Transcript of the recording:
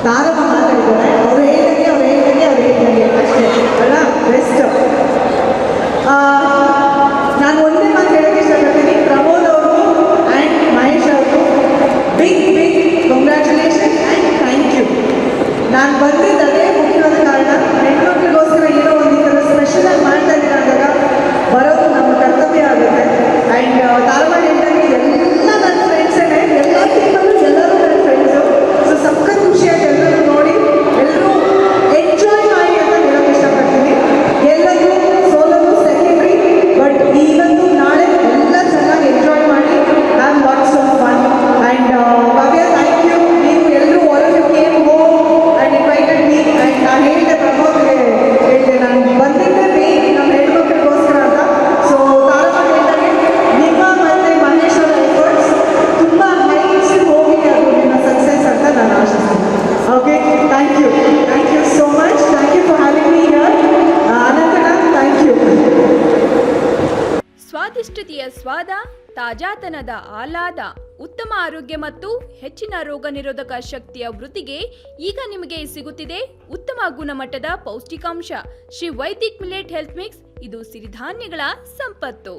ತಾರಮ್ಮ ಮಾತಾಡಿದ್ದಾರೆ. ಅವ್ರು ಹೇಳ್ದಂಗೆ ಅಷ್ಟೇ ಅಲ್ಲ, ಬೆಸ್ಟ್. ನಾನು ಒಂದೇ ಮಾತು ಹೇಳೋಕ್ಕೆ ಇಷ್ಟಪಡ್ತೀನಿ, ಪ್ರಮೋದ್ ಅವರು ಆ್ಯಂಡ್ ಮಹೇಶ್ ಅವರು big congratulation and thank you. ನಾನು ಬಂದಿದ್ದೇ ಮುಖ್ಯವಾದ ಕಾರಣ, ಹೆಣ್ಮಕ್ಳಿಗೋಸ್ಕರ ಏನೋ ಒಂದು ಈ ಥರ ಸ್ಪೆಷಲ್ ಆಗಿ ಮಾಡ್ತಾ ಇದ್ದೀರ ಅಂದಾಗ ಬರೋದು ನಮ್ಮ ಕರ್ತವ್ಯ ಆಗುತ್ತೆ. ಆ್ಯಂಡ್ ತಾರಮ್ಮ ಹೇಳ್ದಂಗೆ ಎಲ್ಲ ನನ್ನ ಫ್ರೆಂಡ್ಸೇ, ಎಲ್ಲ ಟೀಮಲ್ಲೂ ಎಲ್ಲರೂ ನನ್ನ ಫ್ರೆಂಡ್ಸು. ಸೊ ಸಖತ್ ಖುಷಿಯಾಗಿ ಎಲ್ಲರೂ ನೋಡಿ, ಎಲ್ಲರೂ ಎಂಜಾಯ್ ಮಾಡಿ ಅಂತ ಹೇಳೋಕ್ಕೆ ಇಷ್ಟಪಡ್ತೀನಿ. ಎಲ್ಲರೂ ಸೋಲೋದು ಸೆಕೆಂಡ್ರಿ, ಬಟ್ ಈಗಂತೂ ನಾಳೆ ಎಲ್ಲ ಚೆನ್ನಾಗಿ ಎಂಜಾಯ್ ಮಾಡಿ, have lots of fun. And Bhavya, thank you. ನೀವು ಎಲ್ಲರೂ ಹೊರಗೆ came home and invited me. And ನಾನು ಹೇಳಿದೆ, ಪ್ರಮೋದ್ಗೆ ಹೇಳಿದೆ, ನಾನು ಬಂದಿದ್ದೆ ಮೇನ್ ನಮ್ಮ ಹೆಣ್ಮಕ್ಳಿಗೋಸ್ಕರ ಅಂತ. ಸೊ ತಾರಮ್ಮ ಹೇಳಿದಾಗೆ ನಿಮ್ಮ ಮತ್ತು ಮಹೇಶ್ ಅವರ ಎಫರ್ಟ್ಸ್ ತುಂಬ ಹೈಟ್ಸ್ ಹೋಗಿ ಅದು ನಿಮ್ಮ ಸಕ್ಸಸ್ ಅಂತ ನಾನು ಆಶಿಸ್ತೀನಿ. Okay, thank you so much. Thank you for having me here. ಅನಂತಣ್ಣ, ಥ್ಯಾಂಕ್ ಯು. ಸ್ವಾದಿಷ್ಟತೆಯ ಸ್ವಾದ, ತಾಜಾತನದ ಆಹ್ಲಾದ, ಉತ್ತಮ ಆರೋಗ್ಯ ಮತ್ತು ಹೆಚ್ಚಿನ ರೋಗ ನಿರೋಧಕ ಶಕ್ತಿಯ ವೃದ್ಧಿಗೆ ಈಗ ನಿಮಗೆ ಸಿಗುತ್ತಿದೆ ಉತ್ತಮ ಗುಣಮಟ್ಟದ ಪೌಷ್ಟಿಕಾಂಶ Shri Vaidik millet health mix. ಇದು ಸಿರಿಧಾನ್ಯಗಳ ಸಂಪತ್ತು.